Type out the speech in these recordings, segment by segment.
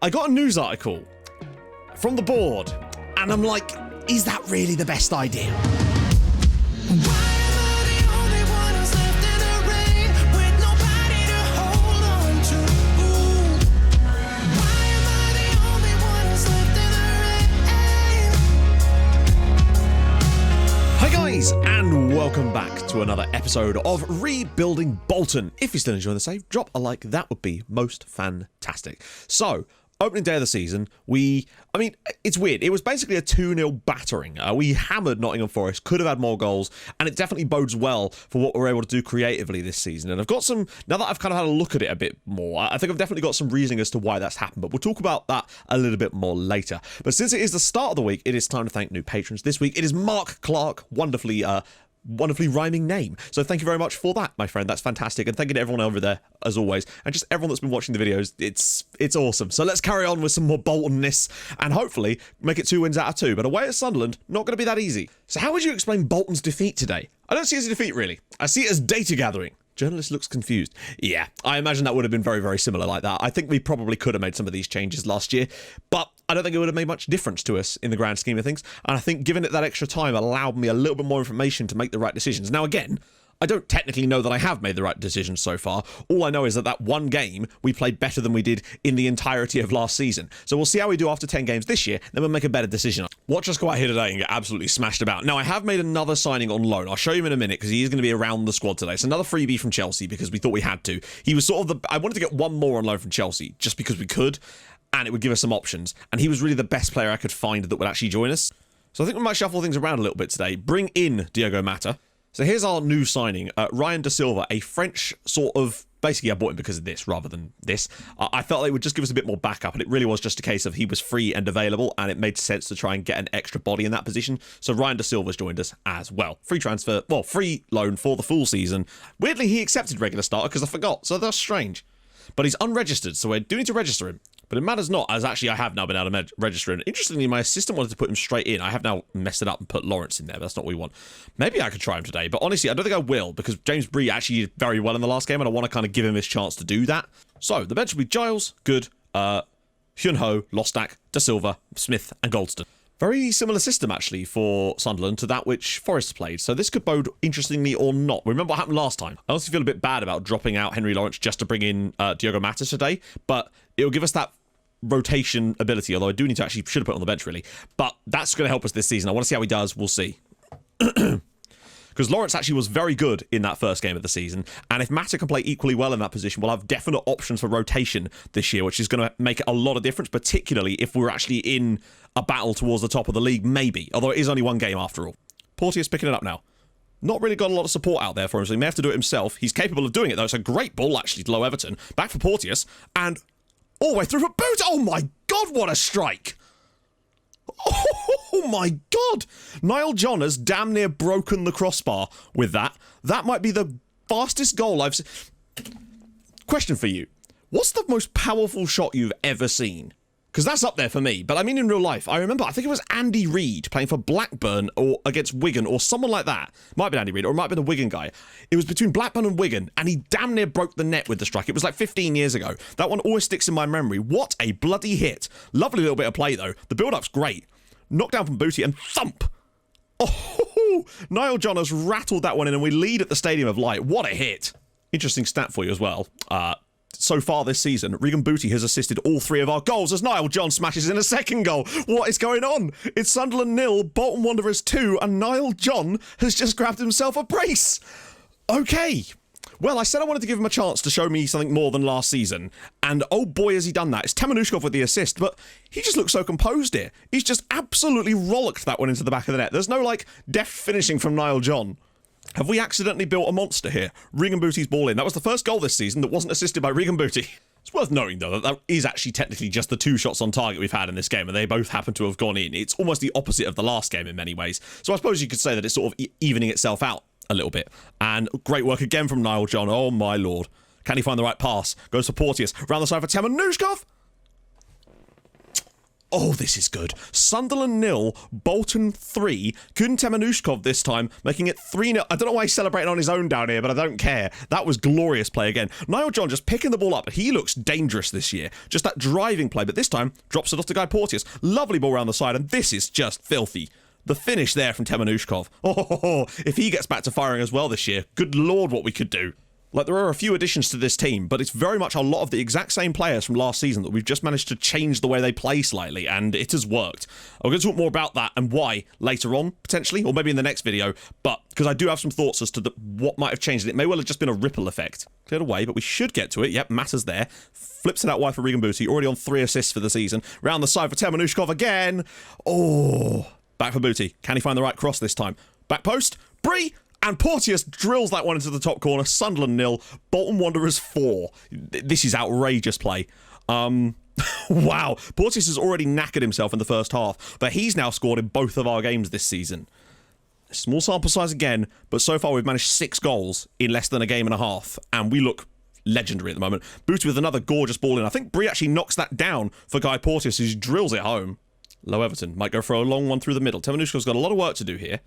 I got a news article from the board, and I'm like, is that really the best idea? Hi guys, and welcome back to another episode of Rebuilding Bolton. If you're still enjoying the save, drop a like, that would be most fantastic. So, opening day of the season, it's weird. It was basically a 2-0 battering. We hammered Nottingham Forest, could have had more goals, and it definitely bodes well for what we're able to do creatively this season. And I've got some, now that I've kind of had a look at it a bit more, I think I've definitely got some reasoning as to why that's happened, but we'll talk about that a little bit more later. But since it is the start of the week, it is time to thank new patrons. This week, it is Mark Clark, wonderfully rhyming name. So thank you very much for that, my friend. That's fantastic. And thank you to everyone over there, as always. And just everyone that's been watching the videos. It's awesome. So let's carry on with some more Bolton-ness and hopefully make it 2 wins out of 2. But away at Sunderland, not going to be that easy. So how would you explain Bolton's defeat today? I don't see it as a defeat, really. I see it as data gathering. Journalist looks confused. Yeah, I imagine that would have been very, very similar like that. I think we probably could have made some of these changes last year, but I don't think it would have made much difference to us in the grand scheme of things. And I think giving it that extra time allowed me a little bit more information to make the right decisions. Now, again, I don't technically know that I have made the right decisions so far. All I know is that one game we played better than we did in the entirety of last season. So we'll see how we do after 10 games this year, then we'll make a better decision. Watch us go out here today and get absolutely smashed about. Now, I have made another signing on loan. I'll show you in a minute because he is going to be around the squad today. It's another freebie from Chelsea because we thought we had to. He was sort of I wanted to get one more on loan from Chelsea just because we could, and it would give us some options. And he was really the best player I could find that would actually join us. So I think we might shuffle things around a little bit today. Bring in Diogo Mata. So here's our new signing, Ryan Da Silva, a French sort of, basically I bought him because of this rather than this. I felt like it would just give us a bit more backup, and it really was just a case of he was free and available, and it made sense to try and get an extra body in that position. So Ryan Da Silva's joined us as well. Free transfer, well, free loan for the full season. Weirdly, he accepted regular starter because I forgot, so that's strange. But he's unregistered, so we do need to register him. But it matters not, as actually I have now been able to register him. Interestingly, my assistant wanted to put him straight in. I have now messed it up and put Lawrence in there, but that's not what we want. Maybe I could try him today, but honestly, I don't think I will, because James Bree actually did very well in the last game, and I want to kind of give him his chance to do that. So, the bench will be Giles, Good, Hyun-Ho, Lostak, Da Silva, Smith, and Goldston. Very similar system, actually, for Sunderland to that which Forest played. So this could bode interestingly or not. Remember what happened last time. I also feel a bit bad about dropping out Henry Lawrence just to bring in Diogo Mata today, but it'll give us that rotation ability, although I do need to actually, should have put it on the bench, really. But that's going to help us this season. I want to see how he does. We'll see. Because Lawrence actually was very good in that first game of the season, and if Mata can play equally well in that position, we'll have definite options for rotation this year, which is going to make a lot of difference, particularly if we're actually in a battle towards the top of the league, maybe, although it is only one game after all. Porteous picking it up now. Not really got a lot of support out there for him, so he may have to do it himself. He's capable of doing it, though. It's a great ball, actually, to low Everton. Back for Porteous, and all the way through for Boot. Oh, my God, what a strike. Oh my God! Niall John has damn near broken the crossbar with that. That might be the fastest goal I've seen. Question for you. What's the most powerful shot you've ever seen? Because that's up there for me. But I mean in real life. I remember, I think it was Andy Reid playing for Blackburn or against Wigan or someone like that. Might have been Andy Reid or it might have been a Wigan guy. It was between Blackburn and Wigan and he damn near broke the net with the strike. It was like 15 years ago. That one always sticks in my memory. What a bloody hit. Lovely little bit of play though. The build-up's great. Knocked down from Booty and thump. Oh, Niall John has rattled that one in and we lead at the Stadium of Light. What a hit. Interesting stat for you as well. So far this season, Regan Booty has assisted all 3 of our goals as Niall John smashes in a second goal. What is going on? It's Sunderland 0, Bolton Wanderers 2, and Niall John has just grabbed himself a brace. Okay. Well, I said I wanted to give him a chance to show me something more than last season, and oh boy has he done that. It's Temenushkov with the assist, but he just looks so composed here. He's just absolutely rollicked that one into the back of the net. There's no, like, deft finishing from Niall John. Have we accidentally built a monster here? Regan Booty's ball in. That was the first goal this season that wasn't assisted by Regan Booty. It's worth noting, though, that is actually technically just the 2 shots on target we've had in this game, and they both happen to have gone in. It's almost the opposite of the last game in many ways. So I suppose you could say that it's sort of evening itself out a little bit. And great work again from Niall John. Oh, my Lord. Can he find the right pass? Goes for Porteous. Round the side for Temenushkov. Oh, this is good. Sunderland 0, Bolton 3. Kun Temenushkov this time, making it 3-0. I don't know why he's celebrating on his own down here, but I don't care. That was glorious play again. Niall John just picking the ball up. He looks dangerous this year. Just that driving play, but this time drops it off to Guy Porteous. Lovely ball around the side, and this is just filthy. The finish there from Temenushkov. Oh, if he gets back to firing as well this year, good lord what we could do. Like, there are a few additions to this team, but it's very much a lot of the exact same players from last season that we've just managed to change the way they play slightly, and it has worked. I'm going to talk more about that and why later on, potentially, or maybe in the next video, but because I do have some thoughts as to what might have changed. It may well have just been a ripple effect. Cleared away, but we should get to it. Yep, Matters there. Flips it out wide for Regan Booty, already on 3 assists for the season. Round the side for Temenushkov again. Oh, back for Booty. Can he find the right cross this time? Back post, Bree! And Porteous drills that one into the top corner. Sunderland 0, Bolton Wanderers 4. This is outrageous play. Wow. Porteous has already knackered himself in the first half, but he's now scored in both of our games this season. Small sample size again, but so far we've managed 6 goals in less than a game and a half, and we look legendary at the moment. Booty with another gorgeous ball in. I think Bree actually knocks that down for Guy Porteous, who drills it home. Low Everton might go for a long one through the middle. Temenushkov's got a lot of work to do here.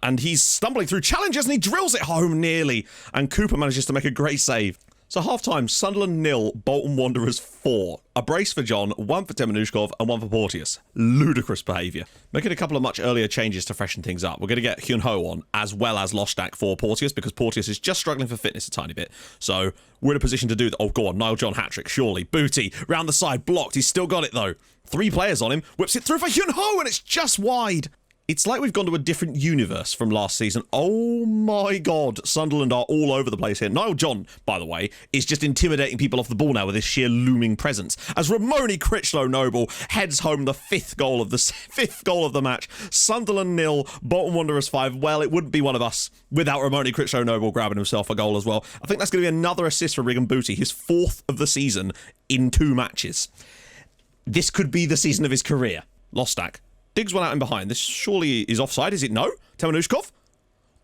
And he's stumbling through challenges and he drills it home nearly. And Cooper manages to make a great save. So half-time, Sunderland 0, Bolton Wanderers 4. A brace for John, 1 for Temenushkov and 1 for Porteous. Ludicrous behaviour. Making a couple of much earlier changes to freshen things up. We're going to get Hyun Ho on, as well as Lostak for Porteous, because Porteous is just struggling for fitness a tiny bit. So we're in a position to do that. Oh, go on, Niall John hat-trick, surely. Booty, round the side, blocked. He's still got it, though. 3 players on him. Whips it through for Hyun Ho, and it's just wide. It's like we've gone to a different universe from last season. Oh my god, Sunderland are all over the place here. Niall John, by the way, is just intimidating people off the ball now with his sheer looming presence. As Ramoni Critchlow Noble heads home the 5th goal of the match. Sunderland 0, Bolton Wanderers 5. Well, it wouldn't be one of us without Ramoni Critchlow Noble grabbing himself a goal as well. I think that's going to be another assist for Regan Booty, his 4th of the season in 2 matches. This could be the season of his career. Lostak digs one out in behind. This surely is offside, is it? No? Temenushkov?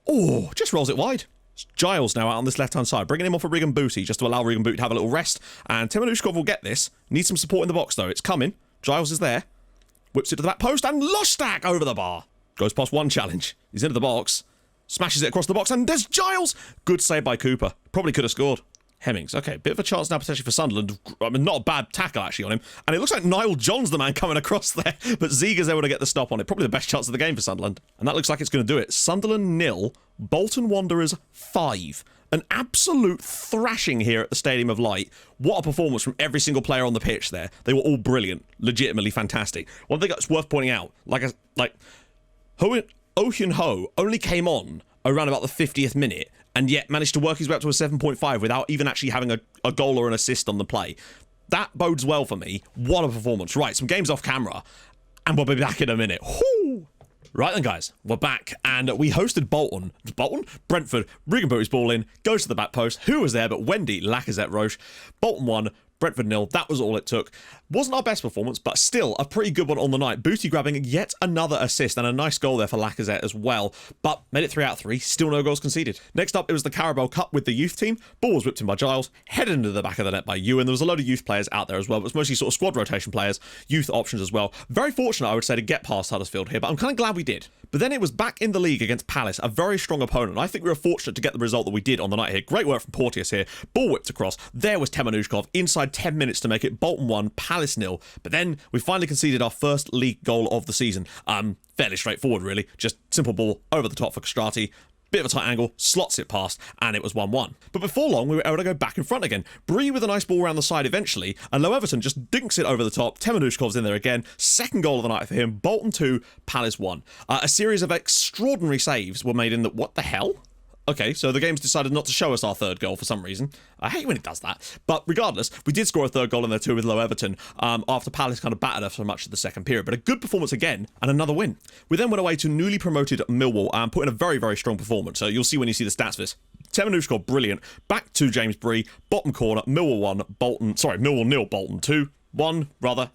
Oh, just rolls it wide. It's Giles now out on this left-hand side, bringing him off of Regan Booty just to allow Regan Booty to have a little rest. And Temenushkov will get this. Needs some support in the box, though. It's coming. Giles is there. Whips it to the back post, and Lostak over the bar. Goes past one challenge. He's into the box. Smashes it across the box, and there's Giles! Good save by Cooper. Probably could have scored. Hemmings. Okay, bit of a chance now potentially for Sunderland. I mean, not a bad tackle actually on him. And it looks like Niall John's the man coming across there. But Ziga's able to get the stop on it. Probably the best chance of the game for Sunderland. And that looks like it's going to do it. Sunderland 0, Bolton Wanderers 5. An absolute thrashing here at the Stadium of Light. What a performance from every single player on the pitch there. They were all brilliant. Legitimately fantastic. One thing that's worth pointing out, Oh Hyun Ho only came on around about the 50th minute, and yet managed to work his way up to a 7.5 without even actually having a goal or an assist on the play. That bodes well for me. What a performance. Right, some games off camera, and we'll be back in a minute. Whoo! Right then, guys, we're back, and we hosted Bolton. Brentford. Regan Booty's ball in, goes to the back post. Who was there but Wendy Lacazette-Roche? Bolton 1, Brentford 0. That was all it took. Wasn't our best performance, but still a pretty good one on the night. Booty grabbing yet another assist and a nice goal there for Lacazette as well. But made it 3 out of 3. Still no goals conceded. Next up, it was the Carabao Cup with the youth team. Ball was whipped in by Giles, headed into the back of the net by Ewan. There was a load of youth players out there as well, but it was mostly sort of squad rotation players, youth options as well. Very fortunate, I would say, to get past Huddersfield here, but I'm kind of glad we did. But then it was back in the league against Palace, a very strong opponent. I think we were fortunate to get the result that we did on the night here. Great work from Porteous here. Ball whipped across. There was Temenushkov inside 10 minutes to make it Bolton 1, Palace 0. But then we finally conceded our first league goal of the season. Fairly straightforward, really. Just simple ball over the top for Castrati. Bit of a tight angle, slots it past, and it was 1-1. But before long, we were able to go back in front again. Bree with a nice ball around the side eventually, and Low Everton just dinks it over the top. Temenushkov's in there again. Second goal of the night for him. Bolton 2, Palace 1. A series of extraordinary saves were made in the... What the hell? Okay, so the game's decided not to show us our third goal for some reason. I hate when it does that. But regardless, we did score a third goal in there too with Low Everton after Palace kind of battered us for much of the second period. But a good performance again and another win. We then went away to newly promoted Millwall and put in a very, very strong performance. So you'll see when you see the stats for this. Temenushkov, brilliant. Back to James Bree. Bottom corner, Millwall 1, Millwall 0, Bolton 2. 1, rather.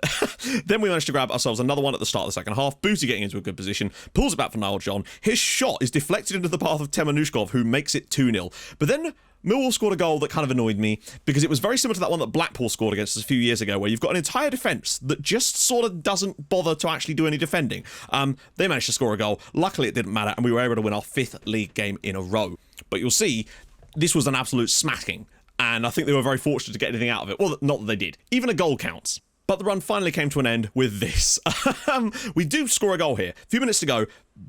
Then we managed to grab ourselves another one at the start of the second half. Booty getting into a good position. Pulls it back for Niall John. His shot is deflected into the path of Temenushkov, who makes it 2-0. But then Millwall scored a goal that kind of annoyed me because it was very similar to that one that Blackpool scored against us a few years ago, where you've got an entire defence that just sort of doesn't bother to actually do any defending. They managed to score a goal. Luckily, it didn't matter, and we were able to win our 5th league game in a row. But you'll see, this was an absolute smacking, and I think they were very fortunate to get anything out of it. Well, not that they did. Even a goal counts. But the run finally came to an end with this. We do score a goal here. A few minutes to go.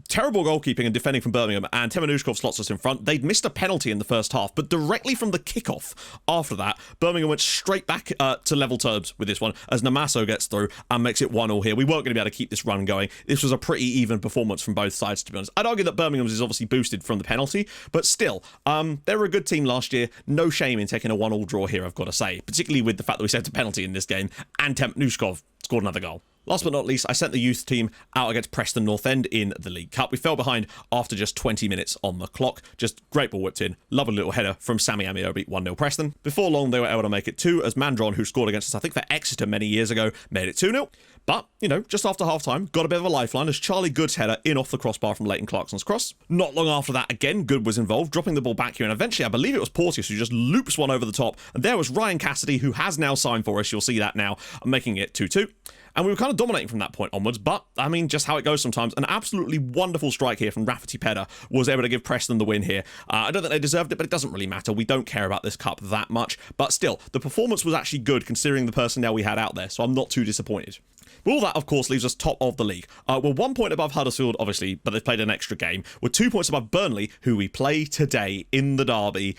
Terrible goalkeeping and defending from Birmingham, and Temenushkov slots us in front. They'd missed a penalty in the first half, but directly from the kickoff after that, Birmingham went straight back to level terms with this one as Namaso gets through and makes it 1-1 here. We weren't going to be able to keep this run going. This was a pretty even performance from both sides, to be honest. I'd argue that Birmingham's is obviously boosted from the penalty, but still, they were a good team last year. No shame in taking a 1-1 draw here, I've got to say, particularly with the fact that we sent a penalty in this game, and Temenushkov scored another goal. Last but not least, I sent the youth team out against Preston North End in the League Cup. We fell behind after just 20 minutes on the clock. Just great ball whipped in. Lovely little header from Sammy Amiobi, 1-0 Preston. Before long, they were able to make it 2 as Mandron, who scored against us, I think, for Exeter many years ago, made it 2-0. But, you know, just after half-time, got a bit of a lifeline as Charlie Good's header in off the crossbar from Leighton Clarkson's cross. Not long after that, again, Good was involved, dropping the ball back here, and eventually, I believe it was Porteous who just loops one over the top, and there was Ryan Cassidy, who has now signed for us, you'll see that now, making it 2-2. And we were kind of dominating from that point onwards, but, I mean, just how it goes sometimes. An absolutely wonderful strike here from Rafferty Pedder was able to give Preston the win here. I don't think they deserved it, but it doesn't really matter. We don't care about this cup that much. But still, the performance was actually good considering the personnel we had out there, so I'm not too disappointed. But all that, of course, leaves us top of the league. We're 1 point above Huddersfield, obviously, but they've played an extra game. We're 2 points above Burnley, who we play today in the derby.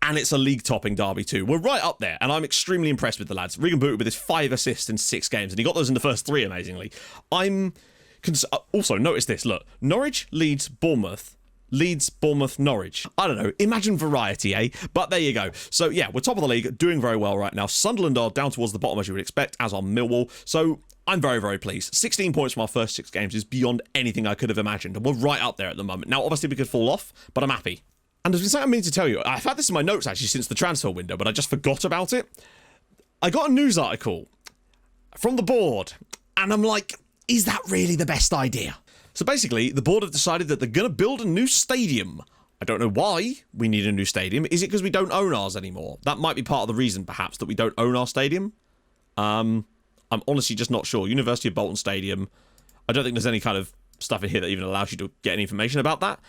And it's a league-topping derby too. We're right up there, and I'm extremely impressed with the lads. Regan Booty with his 5 assists in 6 games, and he got those in the first 3, amazingly. Also, notice this, look. Norwich, Leeds, Bournemouth, Norwich. I don't know, imagine variety, eh? But there you go. So yeah, we're top of the league, doing very well right now. Sunderland are down towards the bottom, as you would expect, as are Millwall. So I'm very, very pleased. 16 points from our first 6 games is beyond anything I could have imagined, and we're right up there at the moment. Now, obviously, we could fall off, but I'm happy. And there's something I mean to tell you. I've had this in my notes, actually, since the transfer window, but I just forgot about it. I got a news article from the board, and I'm like, is that really the best idea? So basically, the board have decided that they're going to build a new stadium. I don't know why we need a new stadium. Is it because we don't own ours anymore? That might be part of the reason, perhaps, that we don't own our stadium. I'm honestly just not sure. University of Bolton Stadium. I don't think there's any kind of stuff in here that even allows you to get any information about that,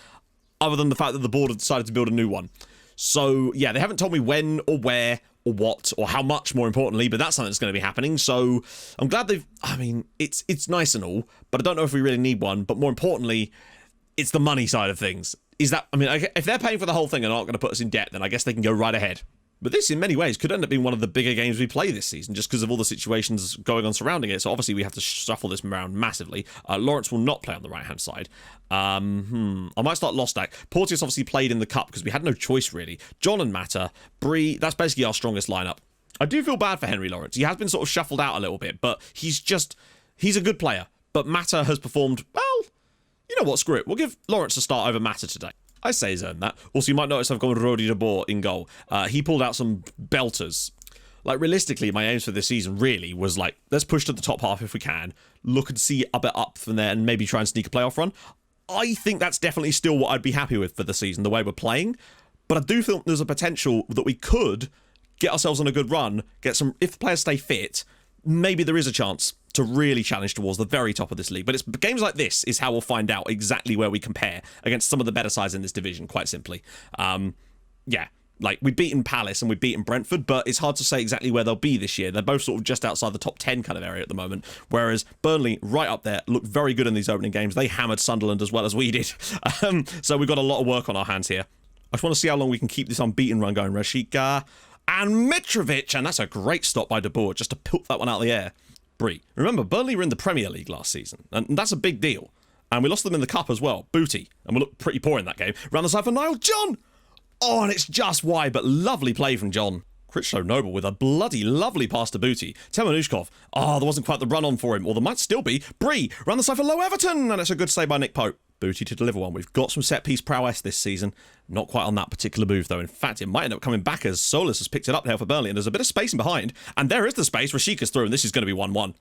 other than the fact that the board have decided to build a new one. So, yeah, they haven't told me when or where or what or how much, more importantly, but that's something that's going to be happening. So I'm glad I mean, it's nice and all, but I don't know if we really need one. But more importantly, it's the money side of things. If they're paying for the whole thing and aren't going to put us in debt, then I guess they can go right ahead. But this, in many ways, could end up being one of the bigger games we play this season, just because of all the situations going on surrounding it. So obviously we have to shuffle this around massively. Lawrence will not play on the right-hand side. I might start Lostak. Porteous obviously played in the cup because we had no choice, really. John and Mata. Bree, that's basically our strongest lineup. I do feel bad for Henry Lawrence. He has been sort of shuffled out a little bit, but he's a good player. But Mata has performed, well, you know what, screw it. We'll give Lawrence a start over Mata today. I say he's earned that. Also, you might notice I've gone with Rodi de Boer in goal. He pulled out some belters. Like, realistically, my aims for this season really was like, let's push to the top half if we can, look and see a bit up from there, and maybe try and sneak a playoff run. I think that's definitely still what I'd be happy with for the season, the way we're playing. But I do feel there's a potential that we could get ourselves on a good run, get some, if the players stay fit, maybe there is a chance to really challenge towards the very top of this league. But it's games like this is how we'll find out exactly where we compare against some of the better sides in this division, quite simply. Yeah, like, we've beaten Palace and we've beaten Brentford, but it's hard to say exactly where they'll be this year. They're both sort of just outside the top 10 kind of area at the moment, whereas Burnley, right up there, looked very good in these opening games. They hammered Sunderland as well as we did. So we've got a lot of work on our hands here. I just want to see how long we can keep this unbeaten run going. Rashika and Mitrovic, and that's a great stop by De Boer, just to put that one out of the air. Bree. Remember, Burnley were in the Premier League last season, and that's a big deal. And we lost them in the Cup as well. Booty. And we looked pretty poor in that game. Round the side for Niall John. Oh, and it's just wide, but lovely play from John. Critchlow Noble with a bloody lovely pass to Booty. Temenushkov. Oh, there wasn't quite the run on for him, or there might still be. Bree. Round the side for Low Everton. And it's a good save by Nick Pope. Booty to deliver one. We've got some set-piece prowess this season. Not quite on that particular move, though. In fact, it might end up coming back as Solis has picked it up now for Burnley, and there's a bit of space in behind. And there is the space. Rashika's through, and this is going to be 1-1.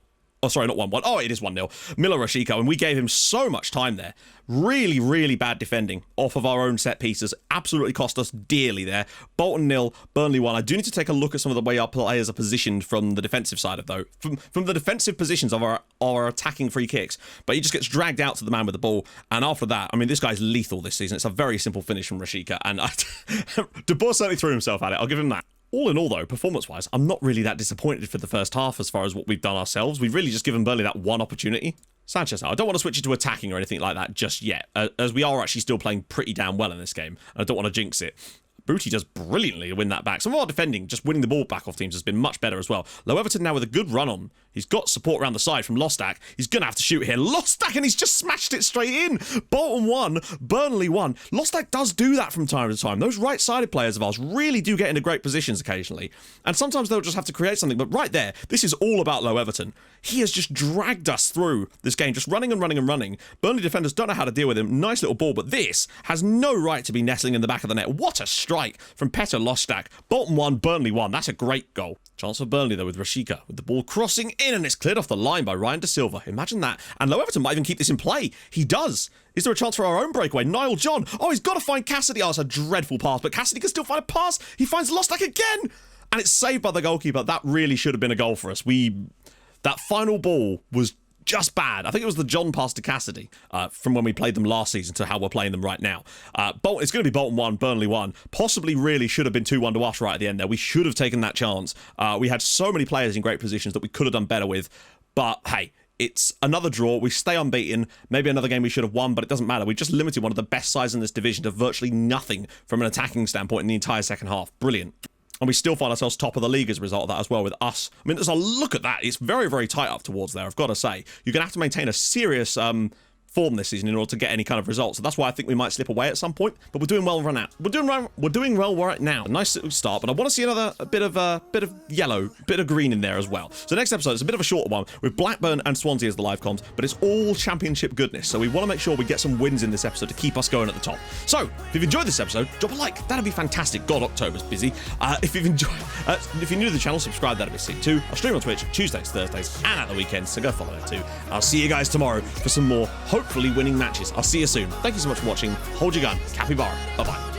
Oh, sorry, not 1-1. Oh, it is 1-0. Miller Rashica, and we gave him so much time there. Really, really bad defending off of our own set pieces. Absolutely cost us dearly there. Bolton 0, Burnley 1. I do need to take a look at some of the way our players are positioned from the defensive side of though. From the defensive positions of our attacking free kicks. But he just gets dragged out to the man with the ball. And after that, I mean, this guy's lethal this season. It's a very simple finish from Rashica. And De Boer certainly threw himself at it. I'll give him that. All in all, though, performance-wise, I'm not really that disappointed for the first half as far as what we've done ourselves. We've really just given Burnley that one opportunity. Sanchez, I don't want to switch it to attacking or anything like that just yet, as we are actually still playing pretty damn well in this game. I don't want to jinx it. Booty does brilliantly to win that back. Some of our defending, just winning the ball back off teams, has been much better as well. Low Everton now with a good run on. He's got support around the side from Lostak. He's going to have to shoot here. Lostak, and he's just smashed it straight in. Bolton 1, Burnley 1. Lostak does do that from time to time. Those right-sided players of ours really do get into great positions occasionally. And sometimes they'll just have to create something. But right there, this is all about Low Everton. He has just dragged us through this game, just running and running and running. Burnley defenders don't know how to deal with him. Nice little ball, but this has no right to be nestling in the back of the net. What a strike from Petter Lostak. Bolton 1, Burnley 1. That's a great goal. Chance for Burnley, though, with Rashica, with the ball crossing in, and it's cleared off the line by Ryan De Silva. Imagine that. And Low Everton might even keep this in play. He does. Is there a chance for our own breakaway? Niall John. Oh, he's got to find Cassidy. Oh, it's a dreadful pass, but Cassidy can still find a pass. He finds Lostak again. And it's saved by the goalkeeper. That really should have been a goal for us. That final ball was just bad. I think it was the John pass to Cassidy from when we played them last season to how we're playing them right now. It's going to be Bolton 1, Burnley 1. Possibly really should have been 2-1 to us right at the end there. We should have taken that chance. We had so many players in great positions that we could have done better with. But hey, it's another draw. We stay unbeaten. Maybe another game we should have won, but it doesn't matter. We just limited one of the best sides in this division to virtually nothing from an attacking standpoint in the entire second half. Brilliant. And we still find ourselves top of the league as a result of that as well with us. I mean, there's a look at that. It's very, very tight up towards there, I've got to say. You're going to have to maintain a serious form this season in order to get any kind of results. So that's why I think we might slip away at some point. But we're doing well right now. We're doing well right now. Nice little start, but I want to see another bit of yellow, bit of green in there as well. So next episode is a bit of a shorter one with Blackburn and Swansea as the live comms, but it's all championship goodness. So we want to make sure we get some wins in this episode to keep us going at the top. So if you've enjoyed this episode, drop a like. That'd be fantastic. God, October's busy. If you're new to the channel, subscribe. That'd be sick too. I stream on Twitch Tuesdays, Thursdays, and at the weekends. So go follow it too. I'll see you guys tomorrow for some more hopefully winning matches. I'll see you soon. Thank you so much for watching. Hold your gun. Capybara. Bye-bye.